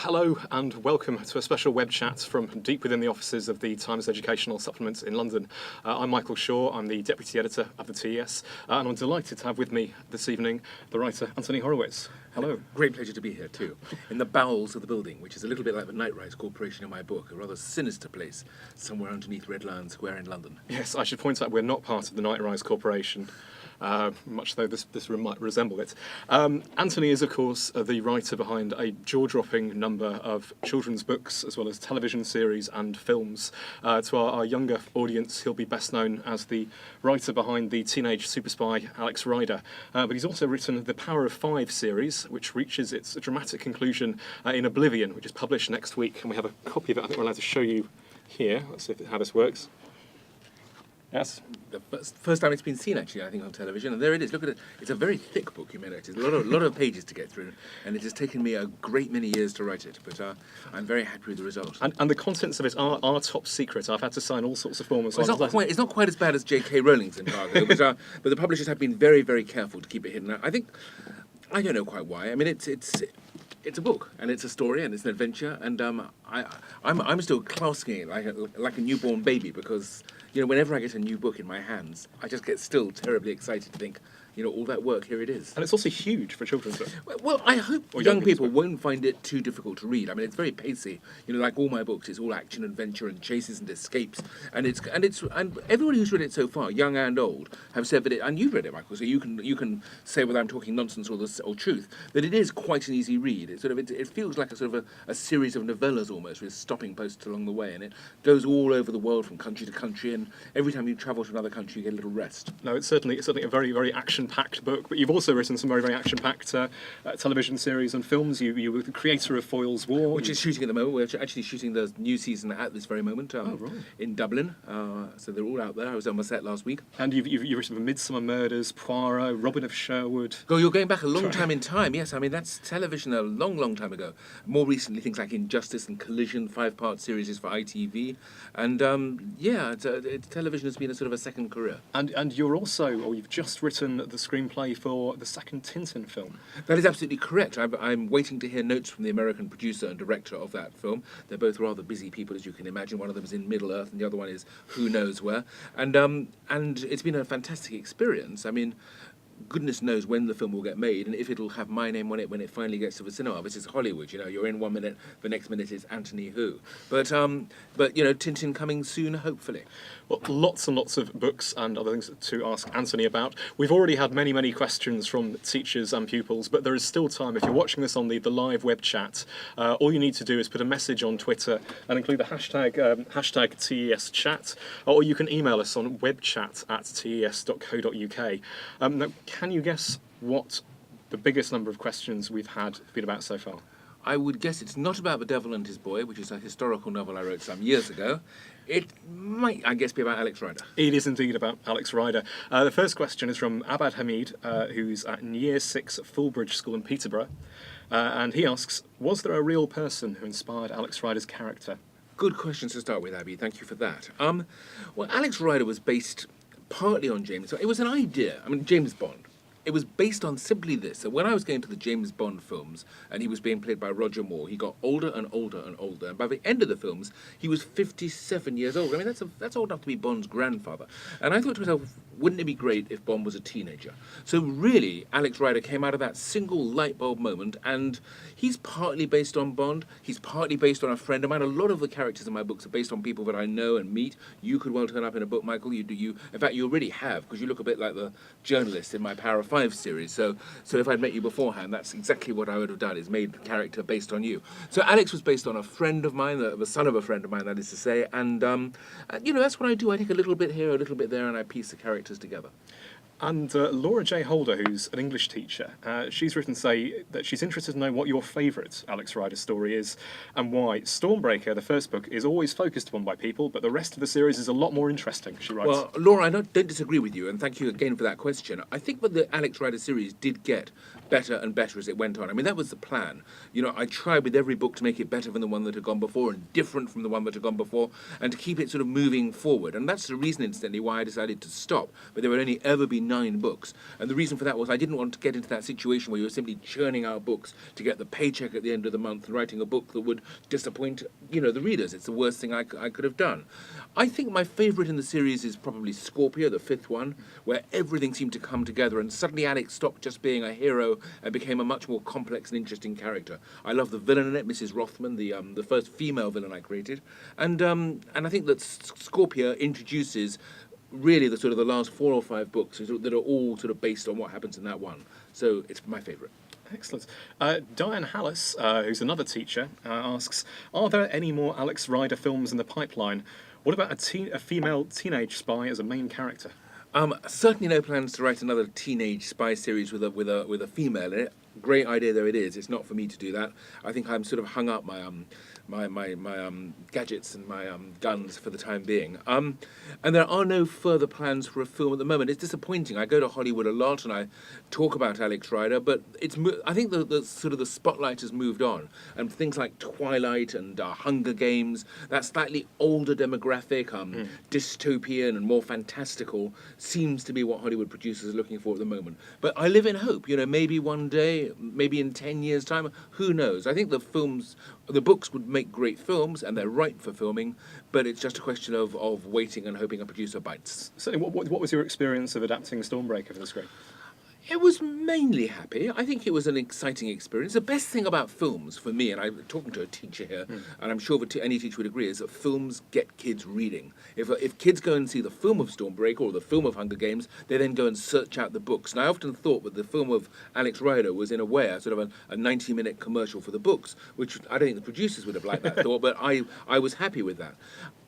Hello and welcome to a special web chat from deep within the offices of the Times Educational Supplement in London. I'm Michael Shaw, I'm the Deputy Editor of the TES, and I'm delighted to have with me this evening the writer Anthony Horowitz. Hello. Great pleasure to be here too, in the bowels of the building, which is a little bit like the Night Rise Corporation in my book, a rather sinister place, somewhere underneath Red Lion Square in London. Yes, I should point out we're not part of the Night Rise Corporation. Much though this room might resemble it. Anthony is, of course, the writer behind a jaw-dropping number of children's books, as well as television series and films. To our younger audience, he'll be best known as the writer behind the teenage super spy Alex Rider. But he's also written the Power of Five series, which reaches its dramatic conclusion in Oblivion, which is published next week. And we have a copy of it I think we're allowed to show you here. Let's see how this works. Yes. The first time it's been seen, actually, I think, on television. And there it is. Look at it. It's a very thick book, you may notice. A lot of pages to get through. And it has taken me a great many years to write it. But I'm very happy with the result. And the contents of it are top secret. I've had to sign all sorts of forms. Well, it's not quite as bad as J.K. Rowling's embargo, but the publishers have been very, very careful to keep it hidden. I don't know quite why. I mean, it's a book, and it's a story, and it's an adventure, and I'm still clasping it like a newborn baby, because whenever I get a new book in my hands, I just get still terribly excited to think, all that work, here it is. And it's also huge for children's books. Well, I hope young people won't find it too difficult to read. I mean, it's very pacey. Like all my books, it's all action, adventure, and chases and escapes. And everybody who's read it so far, young and old, have said that and you've read it, Michael, so you can say whether I'm talking nonsense or truth, that it is quite an easy read. It feels like a series of novellas almost, with stopping posts along the way, and it goes all over the world from country to country, and every time you travel to another country, you get a little rest. No, it's certainly a very, very action-packed book, but you've also written some very, very action-packed television series and films. You were the creator of Foyle's War, which is shooting at the moment. We're actually shooting the new season at this very moment in Dublin. So they're all out there. I was on my set last week. And you've written for Midsummer Murders, Poirot, Robin of Sherwood. Oh, you're going back a long time in time. Yes, I mean that's television a long, long time ago. More recently, things like Injustice and Collision, 5-part series for ITV, and television has been a sort of a second career. And you've just written the screenplay for the second Tintin film. That is absolutely correct. I'm waiting to hear notes from the American producer and director of that film. They're both rather busy people, as you can imagine. One of them is in Middle Earth, and the other one is who knows where. And it's been a fantastic experience. I mean, goodness knows when the film will get made and if it'll have my name on it when it finally gets to the cinema. This is Hollywood, you're in 1 minute, the next minute is Anthony Who. But Tintin coming soon, hopefully. Well, lots and lots of books and other things to ask Anthony about. We've already had many, many questions from teachers and pupils, but there is still time. If you're watching this on the live web chat, all you need to do is put a message on Twitter and include the hashtag TES chat, or you can email us on webchat@tes.co.uk. Now, can you guess what the biggest number of questions we've had been about so far? I would guess it's not about The Devil and His Boy, which is a historical novel I wrote some years ago. It might, I guess, be about Alex Rider. It is indeed about Alex Rider. The first question is from Abad Hamid, who's at Year 6 at Fulbridge School in Peterborough. And he asks, was there a real person who inspired Alex Rider's character? Good question to start with, Abby. Thank you for that. Well, Alex Rider was based partly on James Bond. It was an idea. I mean, James Bond. It was based on simply this. So when I was going to the James Bond films and he was being played by Roger Moore, he got older and older and older. And by the end of the films, he was 57 years old. I mean, that's old enough to be Bond's grandfather. And I thought to myself, wouldn't it be great if Bond was a teenager? So really, Alex Rider came out of that single light bulb moment, and he's partly based on Bond. He's partly based on a friend of mine. A lot of the characters in my books are based on people that I know and meet. You could well turn up in a book, Michael. In fact, you already have, because you look a bit like the journalist in my Power of Five series. So if I'd met you beforehand, that's exactly what I would have done, is made the character based on you. So Alex was based on a friend of mine, the son of a friend of mine, that is to say, and that's what I do. I take a little bit here, a little bit there, and I piece the characters together. And Laura J. Holder, who's an English teacher, she's written to say that she's interested to know what your favourite Alex Rider story is and why. Stormbreaker, the first book, is always focused upon by people, but the rest of the series is a lot more interesting, she writes. Well, Laura, I don't disagree with you, and thank you again for that question. I think that the Alex Rider series did get better and better as it went on. I mean, that was the plan. I tried with every book to make it better than the one that had gone before and different from the one that had gone before, and to keep it sort of moving forward. And that's the reason, incidentally, why I decided to stop. But there would only ever be 9 9 books. And the reason for that was I didn't want to get into that situation where you were simply churning out books to get the paycheck at the end of the month and writing a book that would disappoint, the readers. It's the worst thing I could have done. I think my favourite in the series is probably Scorpio, the 5th one, where everything seemed to come together and suddenly Alex stopped just being a hero and became a much more complex and interesting character. I love the villain in it, Mrs. Rothman, the first female villain I created. And I think that Scorpio introduces really the sort of the last 4 or 5 books that are all sort of based on what happens in that one. So it's my favourite. Excellent. Diane Hallis, who's another teacher, asks, are there any more Alex Rider films in the pipeline? What about a female teenage spy as a main character? Certainly no plans to write another teenage spy series with a female in it. Great idea though it is. It's not for me to do that. I think I'm sort of hung up my gadgets and my guns for the time being. And there are no further plans for a film at the moment. It's disappointing. I go to Hollywood a lot and I talk about Alex Rider, but I think the sort of the spotlight has moved on, and things like Twilight and Hunger Games, that slightly older demographic, dystopian and more fantastical, seems to be what Hollywood producers are looking for at the moment. But I live in hope. Maybe one day, maybe in 10 years' time, who knows? I think the books would make great films, and they're ripe for filming, but it's just a question of waiting and hoping a producer bites. So what was your experience of adapting Stormbreaker for the screen? It was mainly happy. I think it was an exciting experience. The best thing about films, for me, and I'm talking to a teacher here, and I'm sure that any teacher would agree, is that films get kids reading. If kids go and see the film of Stormbreaker or the film of Hunger Games, they then go and search out the books. And I often thought that the film of Alex Rider was, in a way, a sort of a 90-minute commercial for the books, which I don't think the producers would have liked that thought, but I was happy with that.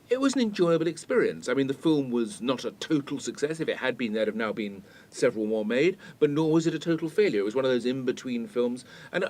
It was an enjoyable experience. I mean, the film was not a total success. If it had been, there'd have now been several more made, but nor was it a total failure. It was one of those in-between films. And,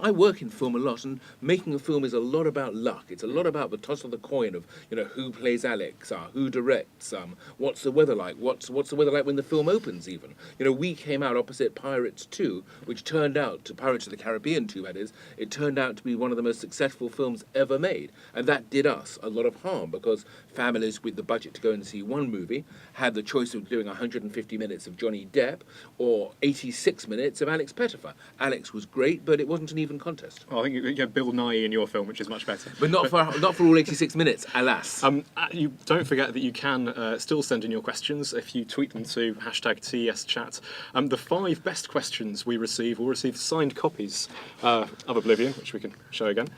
I work in film a lot, and making a film is a lot about luck. It's a lot about the toss of the coin of, who plays Alex, who directs, what's the weather like, what's the weather like when the film opens, even. We came out opposite Pirates 2, which turned out, to Pirates of the Caribbean 2, that is, it turned out to be one of the most successful films ever made. And that did us a lot of harm, because families with the budget to go and see one movie had the choice of doing 150 minutes of Johnny Depp or 86 minutes of Alex Pettifer. Alex was great, but it wasn't an even contest. Well, I think you have Bill Nye in your film, which is much better. But not for all 86 minutes, alas. You don't forget that you can still send in your questions if you tweet them to #TES chat. The 5 best questions we receive will receive signed copies of Oblivion, which we can show again.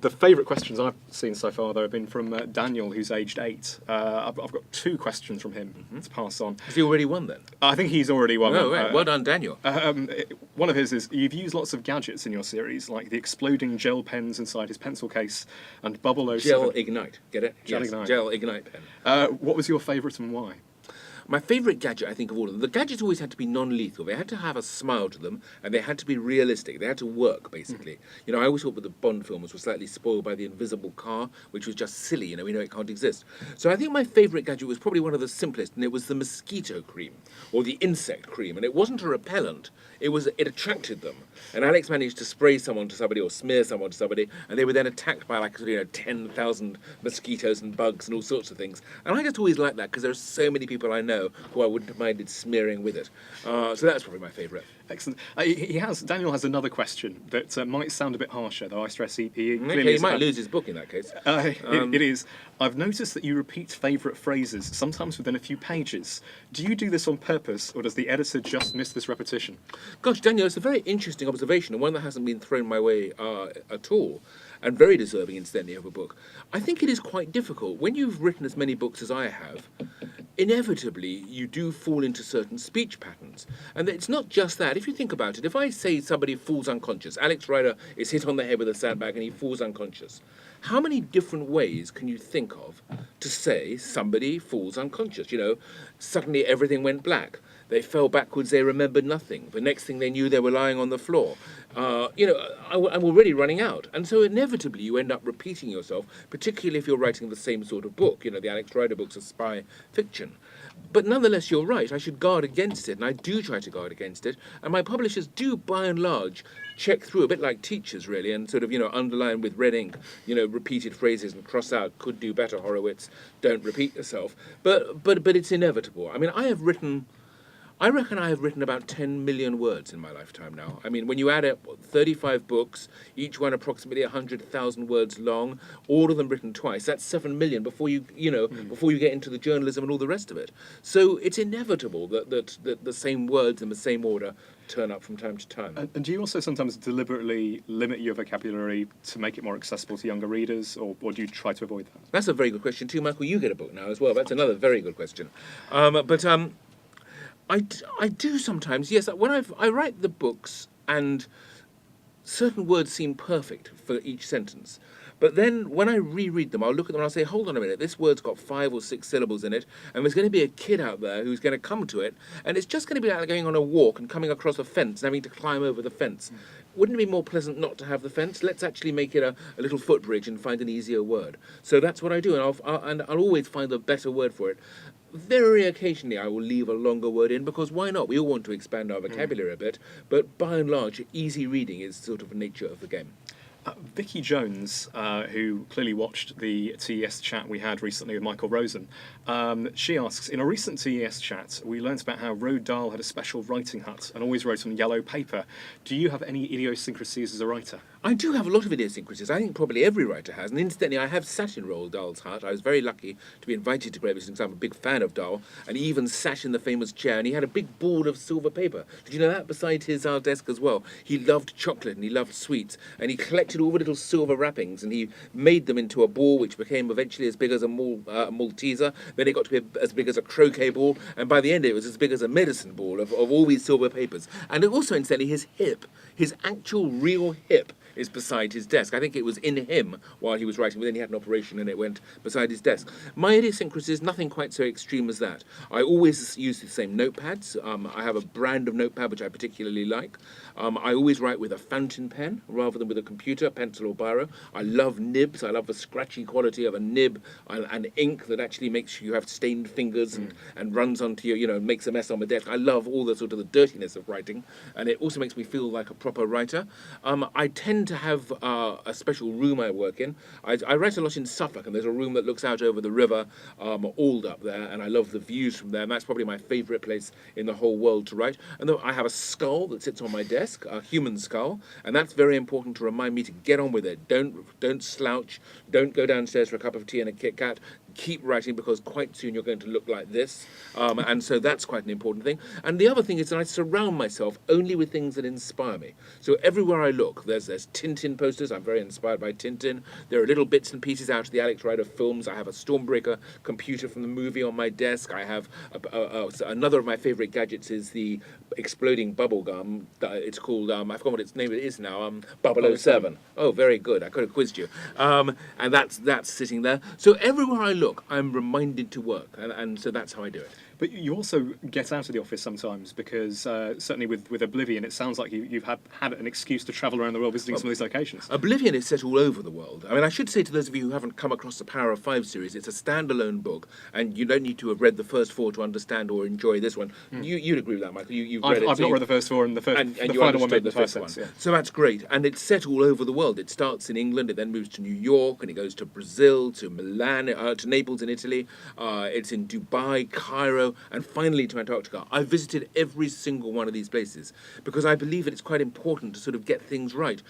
The favourite questions I've seen so far, though, have been from Daniel, who's aged 8. I've got 2 questions from him to pass on. Has he already won, then? I think he's already won. Oh, right. Well done, Daniel. One of his is, you've used lots of gadgets in your series, like the exploding gel pens inside his pencil case and Bubble 07. Gel Ignite, get it? Gel yes, Ignite. Gel Ignite pen. What was your favourite and why? My favourite gadget, I think, of all of them, the gadgets always had to be non-lethal. They had to have a smile to them, and they had to be realistic. They had to work, basically. I always thought that the Bond films were slightly spoiled by the invisible car, which was just silly. We know it can't exist. So I think my favourite gadget was probably one of the simplest, and it was the mosquito cream, or the insect cream. And it wasn't a repellent. It attracted them. And Alex managed to spray someone to somebody or smear someone to somebody, and they were then attacked by 10,000 mosquitoes and bugs and all sorts of things. And I just always liked that, because there are so many people I know who I wouldn't have minded smearing with it. So that's probably my favourite. Excellent. Daniel has another question that might sound a bit harsher, though I stress he might lose his book in that case. It is. I've noticed that you repeat favourite phrases, sometimes within a few pages. Do you do this on purpose, or does the editor just miss this repetition? Gosh, Daniel, it's a very interesting observation, and one that hasn't been thrown my way at all, and very deserving, incidentally, of a book. I think it is quite difficult. When you've written as many books as I have, inevitably you do fall into certain speech patterns. And it's not just that. If you think about it, if I say somebody falls unconscious, Alex Rider is hit on the head with a sandbag and he falls unconscious, how many different ways can you think of to say somebody falls unconscious? Suddenly everything went black. They fell backwards, they remembered nothing. The next thing they knew, they were lying on the floor. I'm already running out. And so inevitably you end up repeating yourself, particularly if you're writing the same sort of book. The Alex Rider books are spy fiction. But nonetheless, you're right, I should guard against it, and I do try to guard against it. And my publishers do, by and large, check through, a bit like teachers, really, and sort of, underline with red ink, repeated phrases and cross out, could do better, Horowitz, don't repeat yourself. But it's inevitable. I mean, I have written I reckon I have written about 10 million words in my lifetime now. I mean, when you add up 35 books, each one approximately 100,000 words long, all of them written twice, that's 7 million before before you get into the journalism and all the rest of it. So it's inevitable that the same words in the same order turn up from time to time. And do you also sometimes deliberately limit your vocabulary to make it more accessible to younger readers, or do you try to avoid that? That's a very good question too, Michael. You get a book now as well. That's another very good question. I do sometimes, yes. When I write the books and certain words seem perfect for each sentence. But then when I reread them, I'll look at them and I'll say, hold on a minute, this word's got 5 or 6 syllables in it, and there's going to be a kid out there who's going to come to it, and it's just going to be like going on a walk and coming across a fence and having to climb over the fence. Wouldn't it be more pleasant not to have the fence? Let's actually make it a little footbridge and find an easier word. So that's what I do, and I'll always find a better word for it. Very occasionally I will leave a longer word in, because why not? We all want to expand our vocabulary a bit, but by and large, easy reading is sort of the nature of the game. Vicky Jones, who clearly watched the TES chat we had recently with Michael Rosen, she asks, in a recent TES chat, we learnt about how Roald Dahl had a special writing hut and always wrote on yellow paper. Do you have any idiosyncrasies as a writer? I do have a lot of idiosyncrasies. I think probably every writer has. And incidentally, I have sat in Roald Dahl's hut. I was very lucky to be invited to Great Britain because I'm a big fan of Dahl. And he even sat in the famous chair, and he had a big ball of silver paper. Did you know that? Beside his desk as well. He loved chocolate and he loved sweets. And he collected all the little silver wrappings, and he made them into a ball which became eventually as big as a Malteser. Then it got to be as big as a croquet ball. And by the end, it was as big as a medicine ball of all these silver papers. And also, incidentally, his hip, his actual real hip, is beside his desk. I think it was in him while he was writing, but then he had an operation and it went beside his desk. My idiosyncrasies, nothing quite so extreme as that. I always use the same notepads. I have a brand of notepad which I particularly like. I always write with a fountain pen rather than with a computer, pencil or biro. I love nibs. I love the scratchy quality of a nib and ink that actually makes you have stained fingers and runs onto your, makes a mess on the desk. I love all the sort of the dirtiness of writing, and it also makes me feel like a proper writer. I tend to have a special room I work in. I write a lot in Suffolk, and there's a room that looks out over the river, Ald up there, and I love the views from there, and that's probably my favourite place in the whole world to write. And then I have a skull that sits on my desk, a human skull, and that's very important to remind me to get on with it. Don't slouch, don't go downstairs for a cup of tea and a Kit Kat. Keep writing, because quite soon you're going to look like this, and so that's quite an important thing. And the other thing is that I surround myself only with things that inspire me. So everywhere I look, there's Tintin posters. I'm very inspired by Tintin. There are little bits and pieces out of the Alex Rider films. I have a Stormbreaker computer from the movie on my desk. I have another of my favourite gadgets is the exploding bubble gum. It's called, I forgot what its name is now, 007. Oh, very good. I could have quizzed you. And that's sitting there. So everywhere I look, I'm reminded to work, and so that's how I do it. But you also get out of the office sometimes, because certainly with Oblivion, it sounds like you've had an excuse to travel around the world visiting some of these locations. Oblivion is set all over the world. I mean, I should say to those of you who haven't come across the Power of Five series, it's a standalone book, and you don't need to have read the first 4 to understand or enjoy this one. You'd agree with that, Michael? You've read it. I've not read the first 4, and the final one made the first sense. Yeah. So that's great, and it's set all over the world. It starts in England, it then moves to New York, and it goes to Brazil, to Milan, to Naples in Italy. It's in Dubai, Cairo, and finally to Antarctica. I've visited every single one of these places because I believe that it's quite important to sort of get things right.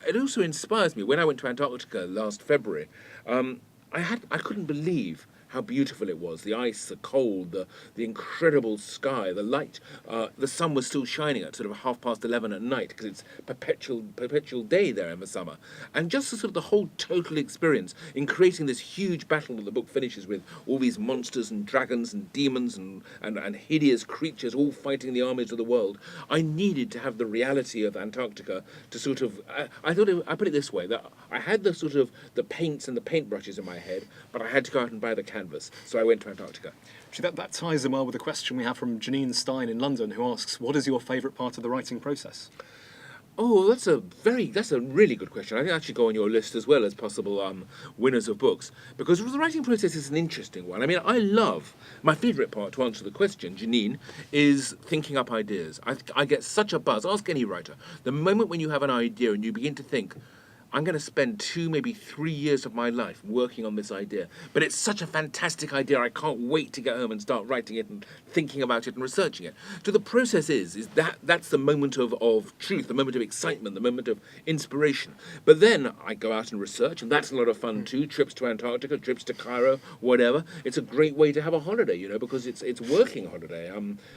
It also inspires me. When I went to Antarctica last February, I couldn't believe how beautiful it was. The ice, the cold, the incredible sky, the light. The sun was still shining at sort of 11:30 at night because it's perpetual day there in the summer. And just the sort of the whole total experience in creating this huge battle that the book finishes with, all these monsters and dragons and demons and hideous creatures all fighting the armies of the world. I needed to have the reality of Antarctica to sort of, I put it this way, that I had the sort of the paints and the paintbrushes in my head, but I had to go out and buy the canvas. So I went to Antarctica. Actually, that ties in well with a question we have from Janine Stein in London, who asks, what is your favourite part of the writing process? Oh, that's a really good question. I think that should go on your list as well as possible winners of books, because the writing process is an interesting one. I mean, my favourite part, to answer the question, Janine, is thinking up ideas. I get such a buzz. Ask any writer. The moment when you have an idea and you begin to think, I'm going to spend 2, maybe 3 years of my life working on this idea. But it's such a fantastic idea, I can't wait to get home and start writing it and thinking about it and researching it. So the process is that's the moment of truth, the moment of excitement, the moment of inspiration. But then I go out and research, and that's a lot of fun too. Trips to Antarctica, trips to Cairo, whatever. It's a great way to have a holiday, because it's working holiday.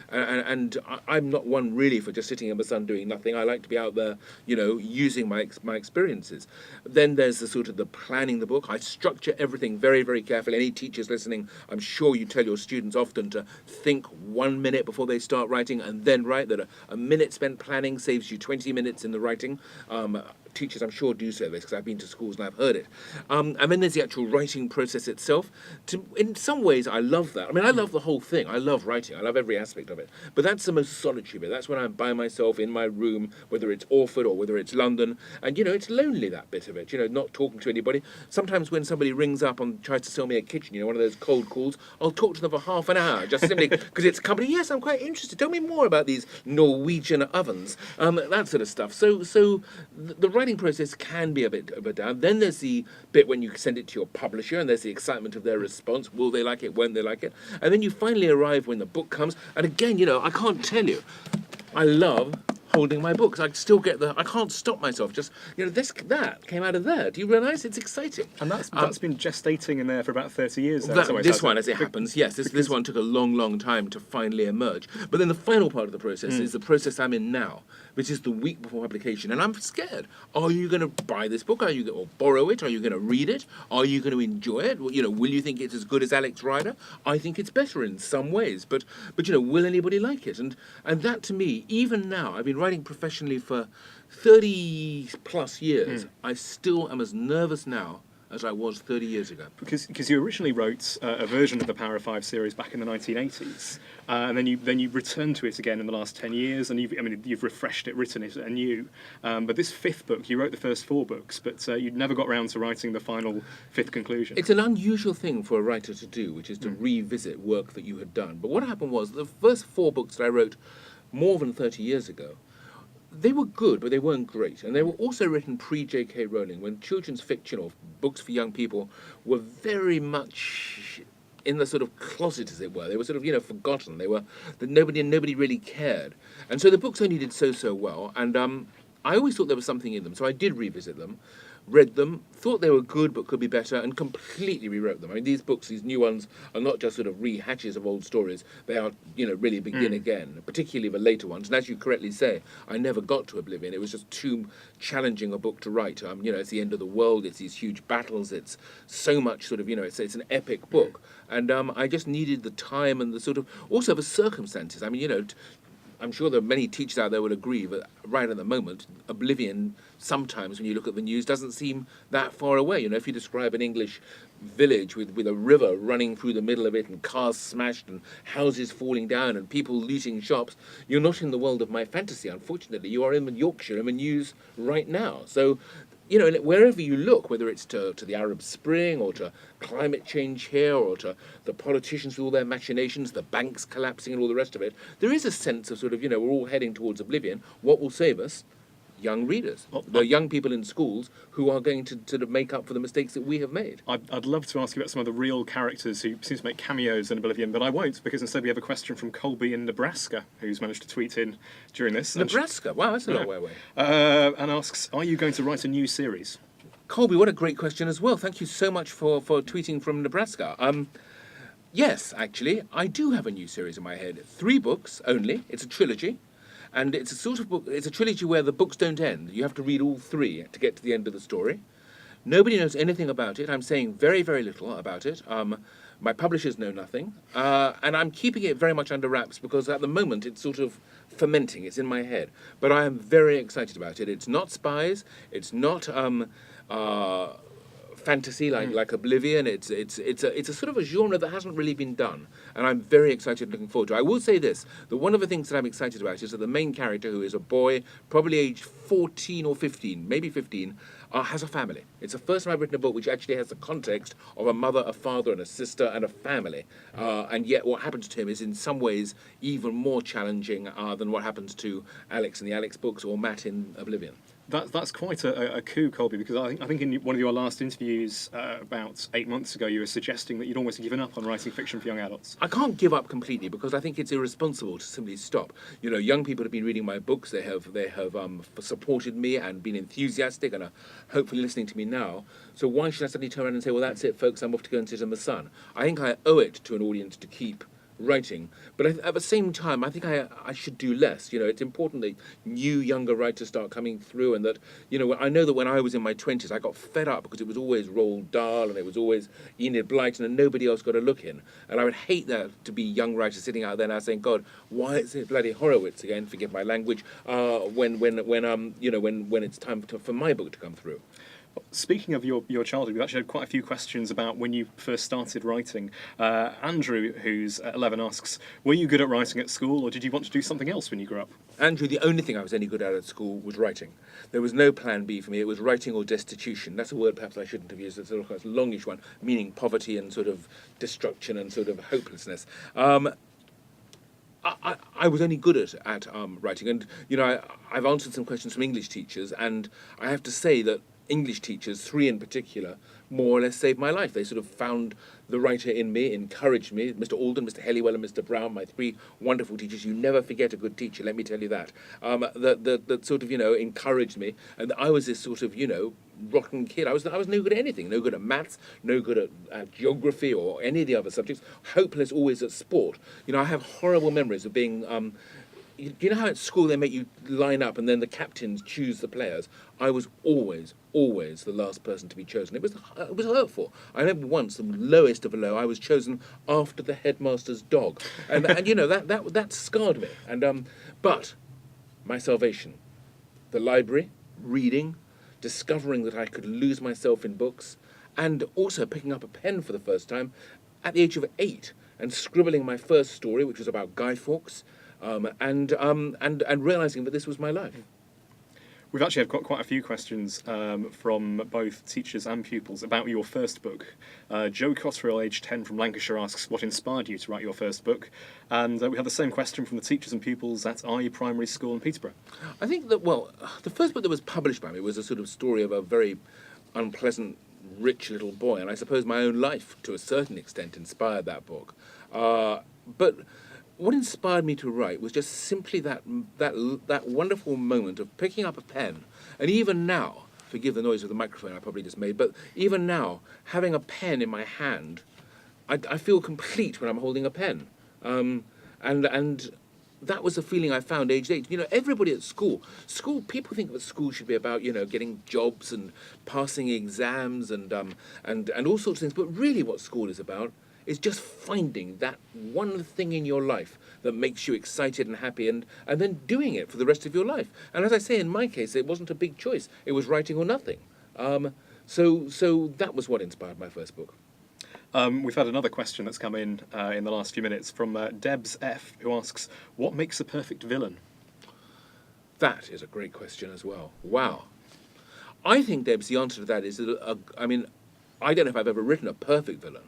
And I'm not one really for just sitting in the sun doing nothing. I like to be out there, using my experiences. Then there's the sort of the planning the book. I structure everything very, very carefully. Any teachers listening, I'm sure you tell your students often to think 1 minute before they start writing and then write, that a minute spent planning saves you 20 minutes in the writing. Teachers, I'm sure, do say this because I've been to schools and I've heard it. And then there's the actual writing process itself. In some ways, I love that. I mean, I love the whole thing. I love writing. I love every aspect of it. But that's the most solitary bit. That's when I'm by myself in my room, whether it's Orford or whether it's London. And, it's lonely, that bit of it, not talking to anybody. Sometimes when somebody rings up and tries to sell me a kitchen, one of those cold calls, I'll talk to them for half an hour, just simply because it's company. Yes, I'm quite interested. Tell me more about these Norwegian ovens, that sort of stuff. So the writing process can be a bit down. Then there's the bit when you send it to your publisher, and there's the excitement of their response. Will they like it? Won't they like it? And then you finally arrive when the book comes. And again, I can't tell you, I love holding my books. I still get I can't stop myself. Just, that came out of there. Do you realise? It's exciting. And that's been gestating in there for about 30 years. This one, as it happens, yes. This one took a long, long time to finally emerge. But then the final part of the process is the process I'm in now, which is the week before publication. And I'm scared. Are you going to buy this book? Are you going to borrow it? Are you going to read it? Are you going to enjoy it? Will you think it's as good as Alex Rider? I think it's better in some ways. But will anybody like it? And that, to me, even now, I've been writing professionally for 30 plus years. I still am as nervous now as I was 30 years ago. Because you originally wrote a version of the Power of Five series back in the 1980s, and then you returned to it again in the last 10 years, and you've refreshed it, written it anew. But this fifth book, you wrote the first 4 books, but you'd never got round to writing the final 5th conclusion. It's an unusual thing for a writer to do, which is to revisit work that you had done. But what happened was, the first 4 books that I wrote more than 30 years ago, they were good, but they weren't great. And they were also written pre-J.K. Rowling, when children's fiction or books for young people were very much in the sort of closet, as it were. They were sort of, forgotten. They were that nobody really cared. And so the books only did so well. And I always thought there was something in them, so I did revisit them. Read them, thought they were good but could be better, and completely rewrote them. I mean, these books, these new ones, are not just sort of rehatches of old stories. They are, really begin again, particularly the later ones. And as you correctly say, I never got to Oblivion. It was just too challenging a book to write. It's the end of the world, it's these huge battles, it's so much sort of, it's an epic book. And I just needed the time and the sort of, also the circumstances. I mean, I'm sure there are many teachers out there would agree that right at the moment, Oblivion, sometimes when you look at the news, doesn't seem that far away. If you describe an English village with a river running through the middle of it and cars smashed and houses falling down and people looting shops, you're not in the world of my fantasy, unfortunately. You are in Yorkshire in the news right now. So, wherever you look, whether it's to the Arab Spring or to climate change here or to the politicians with all their machinations, the banks collapsing and all the rest of it, there is a sense of sort of, we're all heading towards oblivion. What will save us? Young readers, the young people in schools who are going to sort of make up for the mistakes that we have made. I'd love to ask you about some of the real characters who seem to make cameos in Oblivion, but I won't, because instead we have a question from Colby in Nebraska, who's managed to tweet in during this. Nebraska? Wow, that's a long way away. And asks, are you going to write a new series? Colby, what a great question as well. Thank you so much for tweeting from Nebraska. Yes, actually, I do have a new series in my head. 3 books only. It's a trilogy. And it's a sort of book, it's a trilogy where the books don't end. You have to read all 3 to get to the end of the story. Nobody knows anything about it. I'm saying very, very little about it. My publishers know nothing. And I'm keeping it very much under wraps because at the moment it's sort of fermenting. It's in my head. But I am very excited about it. It's not spies. It's not fantasy like Oblivion. It's a sort of a genre that hasn't really been done, and I'm very excited, looking forward to it. I will say this: that one of the things that I'm excited about is that the main character, who is a boy, probably aged 14 or 15, maybe 15, has a family. It's the first time I've written a book which actually has the context of a mother, a father, and a sister, and a family. And yet, what happens to him is in some ways even more challenging than what happens to Alex in the Alex books or Matt in Oblivion. That's quite a coup, Colby, because I think in one of your last interviews about 8 months ago, you were suggesting that you'd almost given up on writing fiction for young adults. I can't give up completely because I think it's irresponsible to simply stop. You know, young people have been reading my books. They have supported me and been enthusiastic and are hopefully listening to me now. So why should I suddenly turn around and say, well, that's it, folks, I'm off to go and sit in the sun? I think I owe it to an audience to keep writing, but at the same time, I think I should do less. You know, it's important that new, younger writers start coming through, and that, you know, I know that when I was in my 20s, I got fed up because it was always Roald Dahl and it was always Enid Blyton and nobody else got a look in. And I would hate that to be young writers sitting out there now saying, God, why is it bloody Horowitz again? Forgive my language. When it's time for my book to come through. Speaking of your childhood, we've actually had quite a few questions about when you first started writing. Andrew, who's 11, asks, were you good at writing at school, or did you want to do something else when you grew up? Andrew, the only thing I was any good at school was writing. There was no plan B for me. It was writing or destitution. That's a word perhaps I shouldn't have used. It's a longish one, meaning poverty and sort of destruction and sort of hopelessness. I was only good at writing. And, you know, I've answered some questions from English teachers, and I have to say that English teachers, 3 in particular, more or less saved my life. They sort of found the writer in me, encouraged me. Mr. Alden, Mr. Helliwell and Mr. Brown, my 3 wonderful teachers. You never forget a good teacher, let me tell you that. That sort of, you know, encouraged me. And I was this sort of, you know, rotten kid. I was no good at anything. No good at maths, no good at geography or any of the other subjects. Hopeless always at sport. You know, I have horrible memories of being... you know how at school they make you line up and then the captains choose the players? I was always the last person to be chosen. It was hurtful. I remember once, the lowest of the low, I was chosen after the headmaster's dog. And you know, that scarred me. And but my salvation, the library, reading, discovering that I could lose myself in books, and also picking up a pen for the first time at the age of 8 and scribbling my first story, which was about Guy Fawkes, and realising that this was my life. We've actually had quite a few questions from both teachers and pupils about your first book. Joe Cotterill, aged 10, from Lancashire, asks what inspired you to write your first book. And we have the same question from the teachers and pupils at IE Primary School in Peterborough. I think that, well, the first book that was published by me was a sort of story of a very unpleasant, rich little boy, and I suppose my own life, to a certain extent, inspired that book. But what inspired me to write was just simply that wonderful moment of picking up a pen, and even now, forgive the noise of the microphone I probably just made, but even now, having a pen in my hand, I feel complete when I'm holding a pen. And that was the feeling I found aged 8. You know, everybody at school, people think that school should be about, you know, getting jobs and passing exams and all sorts of things, but really what school is about is just finding that one thing in your life that makes you excited and happy, and then doing it for the rest of your life. And as I say, in my case, it wasn't a big choice. It was writing or nothing. So that was what inspired my first book. We've had another question that's come in the last few minutes from Debs F, who asks, what makes a perfect villain? That is a great question as well. Wow. I think, Debs, the answer to that is that, I mean, I don't know if I've ever written a perfect villain,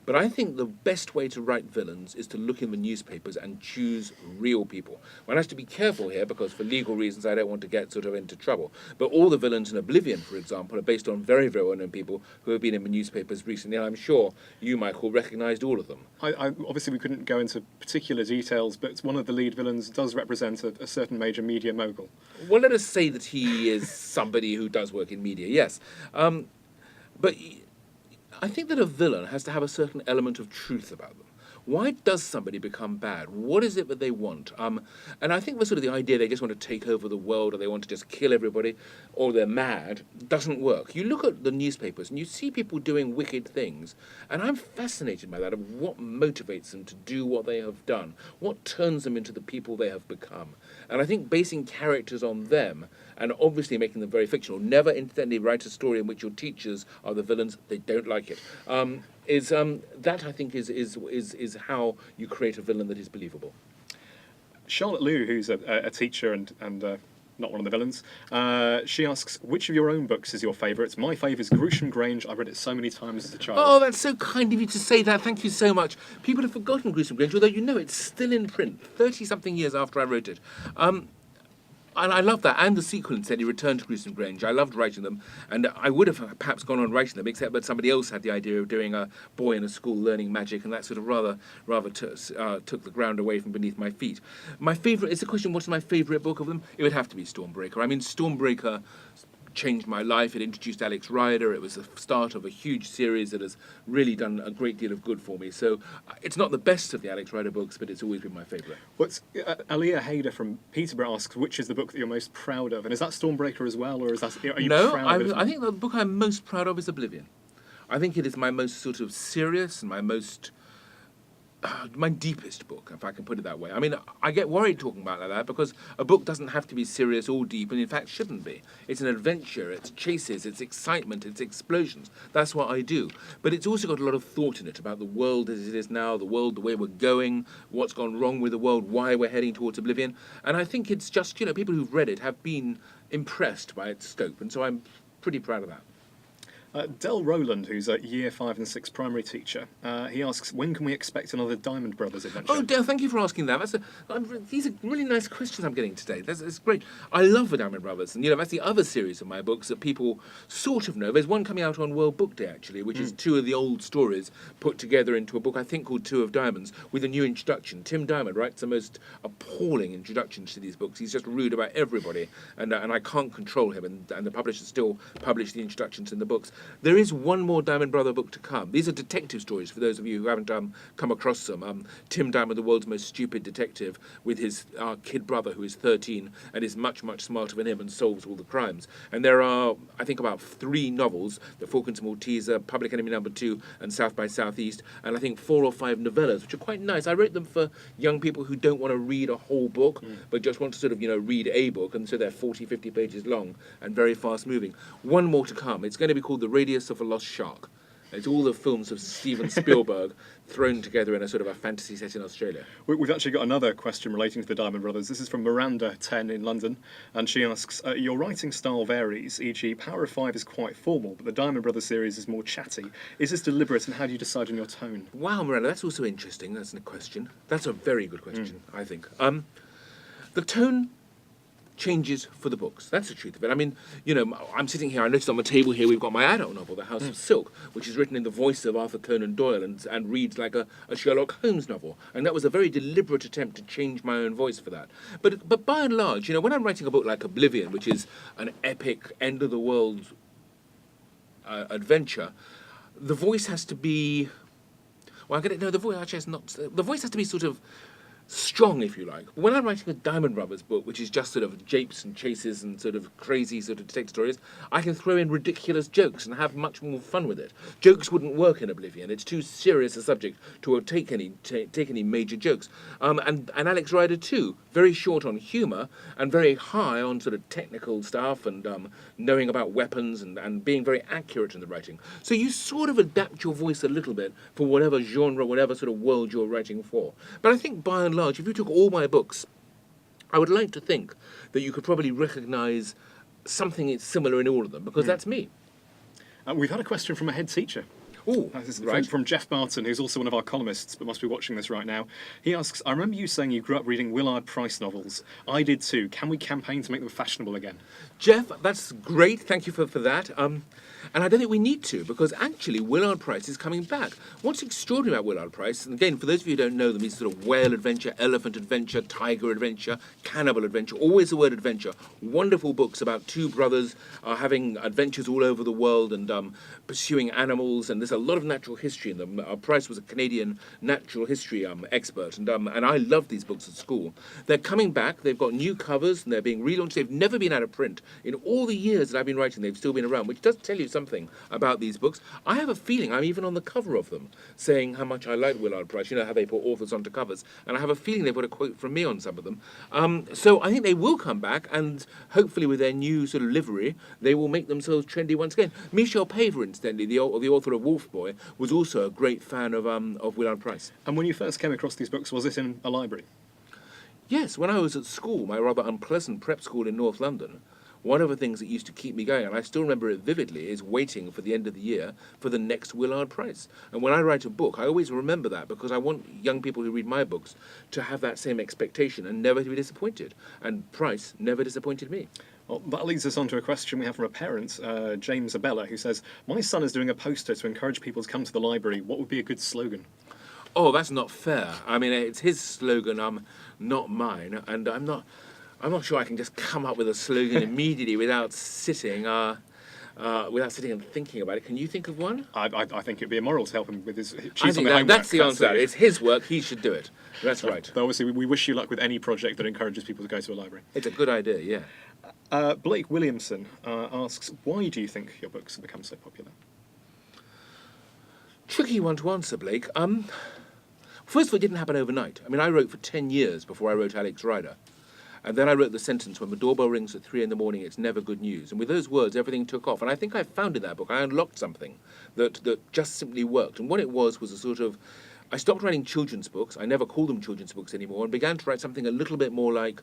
but I think the best way to write villains is to look in the newspapers and choose real people. One has to be careful here because for legal reasons I don't want to get sort of into trouble. But all the villains in Oblivion, for example, are based on very, very well-known people who have been in the newspapers recently, and I'm sure you, Michael, recognised all of them. Obviously we couldn't go into particular details, but one of the lead villains does represent a certain major media mogul. Well, let us say that he is somebody who does work in media, yes. But I think that a villain has to have a certain element of truth about them. Why does somebody become bad? What is it that they want? And I think the sort of the idea they just want to take over the world or they want to just kill everybody or they're mad doesn't work. You look at the newspapers and you see people doing wicked things, and I'm fascinated by that, of what motivates them to do what they have done, what turns them into the people they have become. And I think basing characters on them and obviously making them very fictional, never incidentally write a story in which your teachers are the villains, they don't like it. That I think is how you create a villain that is believable. Charlotte Liu, who's a teacher and not one of the villains, she asks, which of your own books is your favourite? My favourite is Grewsbury Grange. I've read it so many times as a child. Oh, that's so kind of you to say that. Thank you so much. People have forgotten Grewsbury Grange, although you know it's still in print, 30-something years after I wrote it. And I love that, and the sequel instead, Return to Grewsome Grange. I loved writing them, and I would have perhaps gone on writing them, except that somebody else had the idea of doing a boy in a school learning magic, and that sort of rather took the ground away from beneath my feet. My favourite, is the question, what's my favourite book of them? It would have to be Stormbreaker. I mean, Stormbreaker changed my life. It introduced Alex Rider. It was the start of a huge series that has really done a great deal of good for me. So it's not the best of the Alex Rider books, but it's always been my favourite. What's Aliyah Hayder from Peterborough asks, which is the book that you're most proud of? And is that Stormbreaker as well, or is that are you No, proud of it? I think the book I'm most proud of is Oblivion. I think it is my most sort of serious and my most my deepest book, if I can put it that way. I mean, I get worried talking about it like that because a book doesn't have to be serious or deep, and in fact shouldn't be. It's an adventure, it's chases, it's excitement, it's explosions. That's what I do. But it's also got a lot of thought in it about the world as it is now, the world, the way we're going, what's gone wrong with the world, why we're heading towards oblivion. And I think it's just, people who've read it have been impressed by its scope, and so I'm pretty proud of that. Del Rowland, who's a Year 5 and 6 primary teacher, he asks, when can we expect another Diamond Brothers adventure? Oh, Del, thank you for asking that. These are really nice questions I'm getting today. That's great. I love the Diamond Brothers, and that's the other series of my books that people sort of know. There's one coming out on World Book Day, actually, which is two of the old stories put together into a book, I think, called Two of Diamonds, with a new introduction. Tim Diamond writes the most appalling introductions to these books. He's just rude about everybody, and I can't control him, and the publishers still publish the introductions in the books. There is one more Diamond Brother book to come. These are detective stories, for those of you who haven't come across them. Tim Diamond, the world's most stupid detective, with his kid brother who is 13 and is much, much smarter than him and solves all the crimes. And there are, I think, about 3 novels, The Falcons Malteser, Public Enemy No. 2, and South by Southeast, and I think 4 or 5 novellas, which are quite nice. I wrote them for young people who don't want to read a whole book, but just want to sort of, read a book, and so they're 40, 50 pages long and very fast moving. One more to come. It's going to be called The Radius of a Lost Shark. It's all the films of Steven Spielberg thrown together in a sort of a fantasy set in Australia. We've actually got another question relating to the Diamond Brothers. This is from Miranda, 10, in London, and she asks, your writing style varies, e.g. Power of Five is quite formal, but the Diamond Brothers series is more chatty. Is this deliberate, and how do you decide on your tone? Wow, Miranda, that's also interesting. That's a question. That's a very good question, I think. The tone changes for the books. That's the truth of it. I mean, I'm sitting here, I noticed on the table here we've got my adult novel, The House of Silk, which is written in the voice of Arthur Conan Doyle and reads like a Sherlock Holmes novel. And that was a very deliberate attempt to change my own voice for that. But by and large, when I'm writing a book like Oblivion, which is an epic end-of-the-world adventure, the voice has to be... Well, the voice actually has not... The voice has to be sort of strong, if you like. When I'm writing a Diamond Brothers book, which is just sort of japes and chases and sort of crazy sort of detective stories, I can throw in ridiculous jokes and have much more fun with it. Jokes wouldn't work in Oblivion. It's too serious a subject to take any major jokes. And Alex Rider too, very short on humour and very high on sort of technical stuff and knowing about weapons and being very accurate in the writing. So you sort of adapt your voice a little bit for whatever genre, whatever sort of world you're writing for. But I think by and large, if you took all my books, I would like to think that you could probably recognise something similar in all of them, because that's me. We've had a question from a head teacher. Oh, This is right. from Jeff Barton, who's also one of our columnists, but must be watching this right now. He asks, I remember you saying you grew up reading Willard Price novels. I did too. Can we campaign to make them fashionable again? Jeff, that's great. Thank you for that. And I don't think we need to, because actually Willard Price is coming back. What's extraordinary about Willard Price, and again, for those of you who don't know them, he's sort of whale adventure, elephant adventure, tiger adventure, cannibal adventure, always the word adventure. Wonderful books about 2 brothers having adventures all over the world and pursuing animals, and there's a lot of natural history in them. Price was a Canadian natural history expert, and I loved these books at school. They're coming back, they've got new covers, and they're being relaunched. They've never been out of print. In all the years that I've been writing, they've still been around, which does tell you something about these books. I have a feeling I'm even on the cover of them, saying how much I like Willard Price. You know how they put authors onto covers, and I have a feeling they put a quote from me on some of them. So I think they will come back, and hopefully with their new sort of livery, they will make themselves trendy once again. Michel Paver, incidentally, the author of Wolf Boy, was also a great fan of Willard Price. And when you first came across these books, was it in a library? Yes, when I was at school, my rather unpleasant prep school in North London, one of the things that used to keep me going, and I still remember it vividly, is waiting for the end of the year for the next Willard Prize. And when I write a book, I always remember that because I want young people who read my books to have that same expectation and never to be disappointed. And Price never disappointed me. Well, that leads us on to a question we have from a parent, James Abella, who says, "My son is doing a poster to encourage people to come to the library. What would be a good slogan?" Oh, that's not fair. I mean, it's his slogan, not mine, and I'm not sure I can just come up with a slogan immediately without sitting and thinking about it. Can you think of one? I think it'd be immoral to help him with his I choosing think the homework. that's the answer. It's his work. He should do it. That's right. But obviously, we wish you luck with any project that encourages people to go to a library. It's a good idea, yeah. Blake Williamson asks, "Why do you think your books have become so popular?" Tricky one to answer, Blake. First of all, it didn't happen overnight. I mean, I wrote for 10 years before I wrote Alex Rider. And then I wrote the sentence, "When the doorbell rings at 3 in the morning, it's never good news." And with those words, everything took off. And I think I found in that book, I unlocked something that just simply worked. And what it was a sort of, I stopped writing children's books. I never called them children's books anymore, and began to write something a little bit more like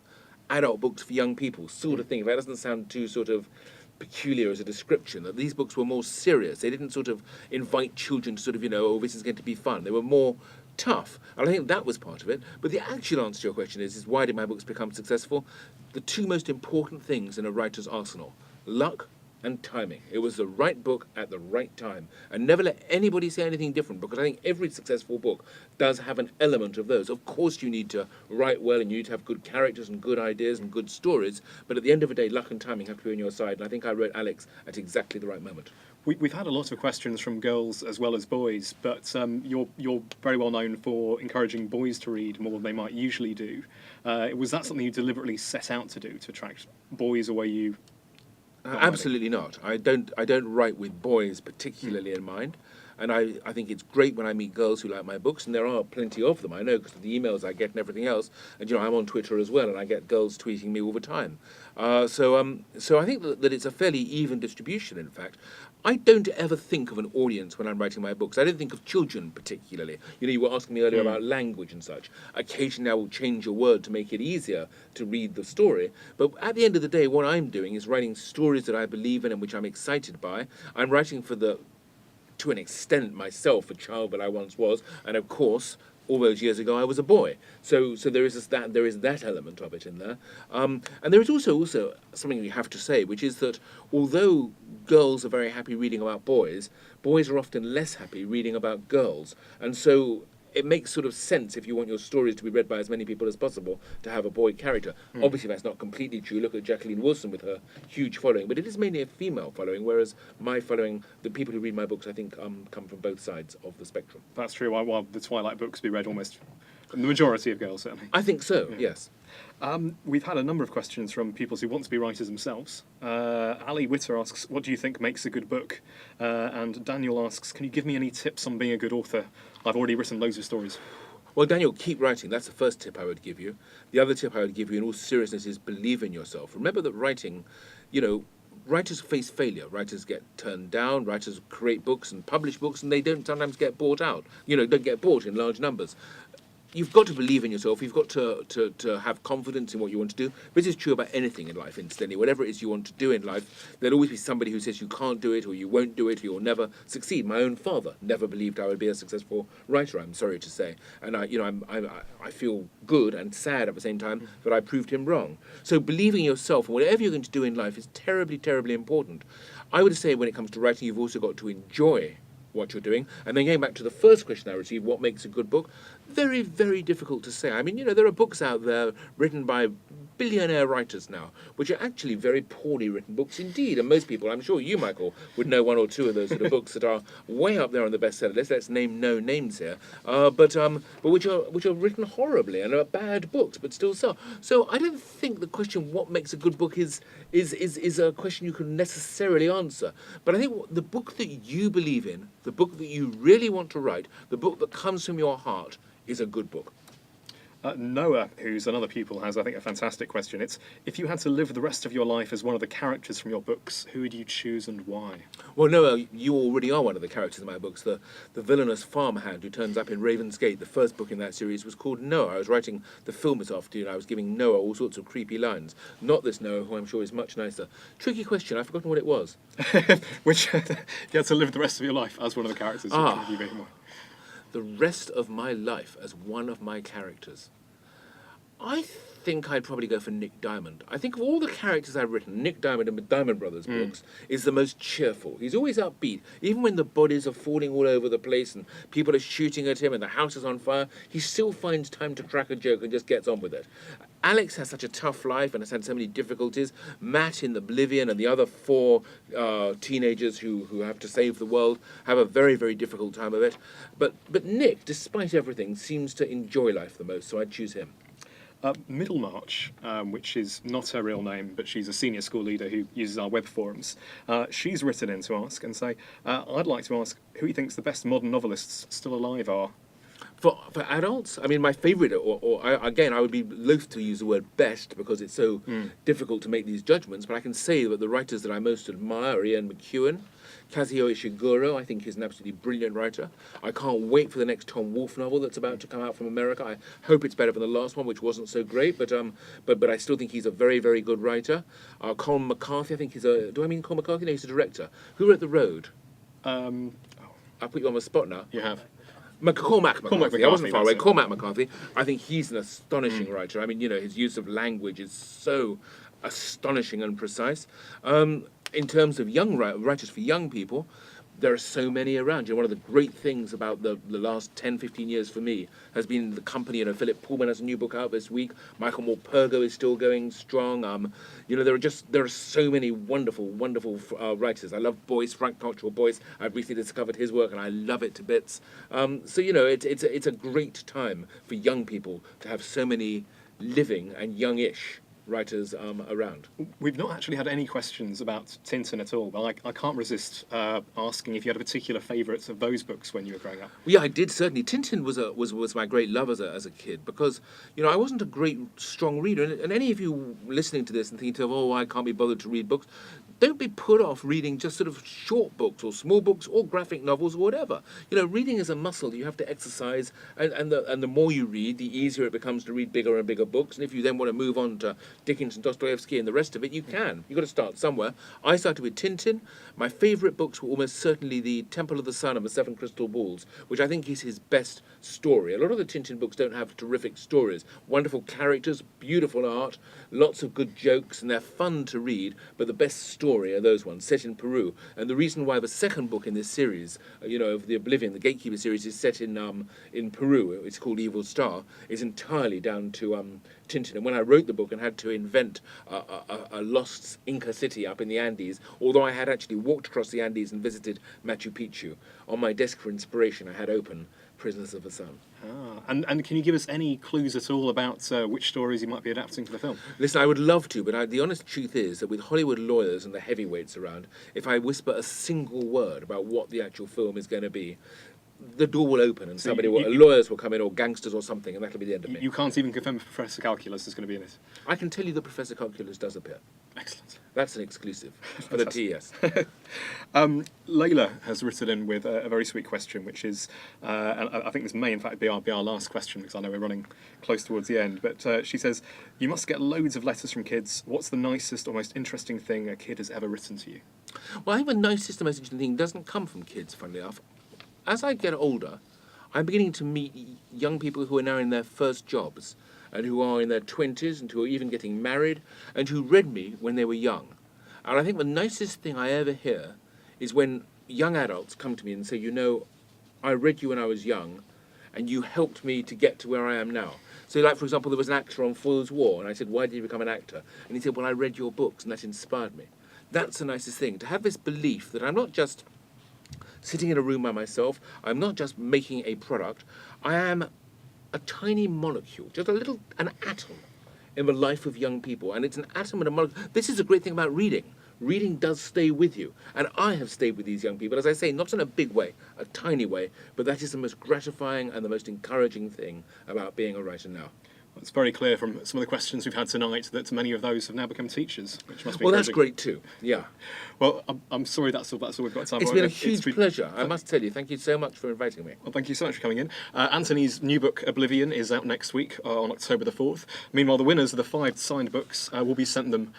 adult books for young people, sort of thing. That doesn't sound too sort of peculiar as a description, that these books were more serious. They didn't sort of invite children to sort of, oh, this is going to be fun. They were more tough. And I think that was part of it. But the actual answer to your question is why did my books become successful? The two most important things in a writer's arsenal: luck and timing. It was the right book at the right time. And never let anybody say anything different, because I think every successful book does have an element of those. Of course you need to write well, and you need to have good characters and good ideas and good stories, but at the end of the day, luck and timing have to be on your side. And I think I wrote Alex at exactly the right moment. We've had a lot of questions from girls as well as boys, but you're very well known for encouraging boys to read more than they might usually do. Was that something you deliberately set out to do, to attract boys, or were you... Absolutely not. I don't write with boys particularly in mind. And I think it's great when I meet girls who like my books, and there are plenty of them, I know, because of the emails I get and everything else. And, I'm on Twitter as well, and I get girls tweeting me all the time. So I think that it's a fairly even distribution, in fact. I don't ever think of an audience when I'm writing my books. I don't think of children particularly. You were asking me earlier about language and such. Occasionally I will change a word to make it easier to read the story. But at the end of the day, what I'm doing is writing stories that I believe in and which I'm excited by. I'm writing to an extent myself, a child that I once was, and of course, all those years ago I was a boy. So there is that element of it in there. And there is also something you have to say, which is that although girls are very happy reading about boys, boys are often less happy reading about girls. And so it makes sort of sense, if you want your stories to be read by as many people as possible, to have a boy character. Obviously that's not completely true. Look at Jacqueline Wilson with her huge following, but it is mainly a female following, whereas my following, the people who read my books, I think come from both sides of the spectrum. That's true. While the Twilight books be read almost the majority of girls, certainly. I think so, yes. We've had a number of questions from people who want to be writers themselves. Ali Witter asks, "What do you think makes a good book?" And Daniel asks, "Can you give me any tips on being a good author? I've already written loads of stories." Well, Daniel, keep writing. That's the first tip I would give you. The other tip I would give you in all seriousness is believe in yourself. Remember that writing, writers face failure. Writers get turned down. Writers create books and publish books, and they don't sometimes get bought out. Don't get bought in large numbers. You've got to believe in yourself. You've got to have confidence in what you want to do. This is true about anything in life, incidentally. Whatever it is you want to do in life, there'll always be somebody who says you can't do it, or you won't do it, or you'll never succeed. My own father never believed I would be a successful writer, I'm sorry to say. And I feel good and sad at the same time that I proved him wrong. So believing in yourself and whatever you're going to do in life is terribly, terribly important. I would say when it comes to writing, you've also got to enjoy what you're doing. And then going back to the first question I received, what makes a good book? Very, very difficult to say. I mean, there are books out there written by billionaire writers now, which are actually very poorly written books indeed. And most people, I'm sure you, Michael, would know one or two of those sort of books that are way up there on the bestseller list. Let's name no names here, but which are written horribly and are bad books, but still sell. So I don't think the question what makes a good book is a question you can necessarily answer. But I think the book that you believe in, the book that you really want to write, the book that comes from your heart, is a good book. Noah, who's another pupil, has, I think, a fantastic question. It's, if you had to live the rest of your life as one of the characters from your books, who would you choose and why? Well, Noah, you already are one of the characters in my books. The villainous farmhand who turns up in Raven's Gate. The first book in that series was called Noah. I was writing the film this afternoon. I was giving Noah all sorts of creepy lines. Not this Noah, who I'm sure is much nicer. Tricky question. I've forgotten what it was. Which you had to live the rest of your life as one of the characters. Which would you be more? The rest of my life as one of my characters. I think I'd probably go for Nick Diamond. I think of all the characters I've written, Nick Diamond in the Diamond Brothers books is the most cheerful. He's always upbeat. Even when the bodies are falling all over the place and people are shooting at him and the house is on fire, he still finds time to crack a joke and just gets on with it. Alex has such a tough life and has had so many difficulties. Matt in Oblivion and the other four teenagers who have to save the world have a very, very difficult time of it. But Nick, despite everything, seems to enjoy life the most, so I'd choose him. Middlemarch, which is not her real name, but she's a senior school leader who uses our web forums. She's written in to ask and say, I'd like to ask who he thinks the best modern novelists still alive are. For adults, I mean, my favourite, again, I would be loath to use the word best because it's so difficult to make these judgments, but I can say that the writers that I most admire are Ian McEwan. Kazuo Ishiguro, I think, is an absolutely brilliant writer. I can't wait for the next Tom Wolfe novel that's about to come out from America. I hope it's better than the last one, which wasn't so great, but I still think he's a very, very good writer. Colin McCarthy, I think he's a... Do I mean Colin McCarthy? No, he's a director. Who wrote The Road? I'll put you on the spot now. You have. Cormac McCarthy. I wasn't far away. It. Cormac McCarthy. I think he's an astonishing writer. I mean, you know, his use of language is so astonishing and precise. In terms of young writers for young people, there are so many around. You know, one of the great things about the last 10, 15 years for me has been the company. You know, Philip Pullman has a new book out this week. Michael Morpurgo is still going strong. You know, there are so many wonderful, wonderful writers. I love Boyce, Frank Cottrell Boyce. I've recently discovered his work and I love it to bits. So, you know, it's a great time for young people to have so many living and youngish writers around. We've not actually had any questions about Tintin at all, but I can't resist asking if you had a particular favourite of those books when you were growing up. Yeah, I did, certainly. Tintin was my great love as a kid because, you know, I wasn't a great, strong reader. And any of you listening to this and thinking, oh, I can't be bothered to read books, don't be put off reading just sort of short books or small books or graphic novels or whatever. You know, reading is a muscle you have to exercise, and the more you read, the easier it becomes to read bigger and bigger books. And if you then want to move on to Dickens and Dostoevsky and the rest of it, you can. You've got to start somewhere. I started with Tintin. My favourite books were almost certainly The Temple of the Sun and The Seven Crystal Balls, which I think is his best story. A lot of the Tintin books don't have terrific stories. Wonderful characters, beautiful art, lots of good jokes, and they're fun to read, but the best story are those ones, set in Peru. And the reason why the second book in this series, you know, of the Oblivion, the Gatekeeper series, is set in Peru, it's called Evil Star, is entirely down to Tintin. And when I wrote the book and had to invent a lost Inca city up in the Andes, although I had actually walked across the Andes and visited Machu Picchu, on my desk for inspiration I had open Prisoners of the Sun. And can you give us any clues at all about which stories you might be adapting for the film? Listen, I would love to, but the honest truth is that with Hollywood lawyers and the heavyweights around, if I whisper a single word about what the actual film is going to be, the door will open and lawyers will come in, or gangsters or something, and that'll be the end of me. You can't even confirm if Professor Calculus is going to be in it? I can tell you that Professor Calculus does appear. Excellent. That's an exclusive for the TES. Layla has written in with a very sweet question, which is, and I think this may in fact be our last question because I know we're running close towards the end, but she says, you must get loads of letters from kids. What's the nicest or most interesting thing a kid has ever written to you? Well, I think the nicest or most interesting thing doesn't come from kids, funnily enough. As I get older, I'm beginning to meet young people who are now in their first jobs and who are in their 20s and who are even getting married and who read me when they were young. And I think the nicest thing I ever hear is when young adults come to me and say, you know, I read you when I was young and you helped me to get to where I am now. So, like, for example, there was an actor on Foyle's War, and I said, why did you become an actor? And he said, well, I read your books and that inspired me. That's the nicest thing, to have this belief that I'm not just sitting in a room by myself, I'm not just making a product, I am a tiny molecule, just an atom in the life of young people. And it's an atom and a molecule. This is a great thing about reading. Reading does stay with you. And I have stayed with these young people, as I say, not in a big way, a tiny way, but that is the most gratifying and the most encouraging thing about being a writer now. It's very clear from some of the questions we've had tonight that many of those have now become teachers, which must be Well, that's encouraging. great too. Yeah. Well, I'm sorry that's all we've got time It's for. been a huge pleasure. I must tell you, thank you so much for inviting me. Well, thank you so much for coming in. Anthony's new book, Oblivion, is out next week on October the 4th. Meanwhile, the winners of the 5 signed books will be sent them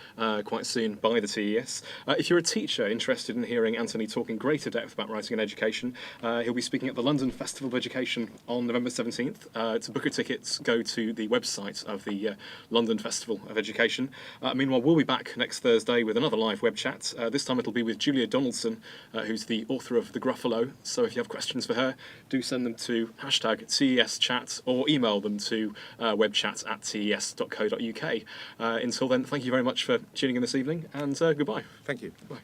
quite soon by the TES. If you're a teacher interested in hearing Anthony talk in greater depth about writing and education, he'll be speaking at the London Festival of Education on November 17th. To book a ticket, go to the website of the London Festival of Education. Meanwhile, we'll be back next Thursday with another live web chat. This time it'll be with Julia Donaldson, who's the author of The Gruffalo. So if you have questions for her, do send them to #TESchat or email them to webchat@tes.co.uk. Until then, thank you very much for tuning in this evening, and goodbye. Thank you. Bye.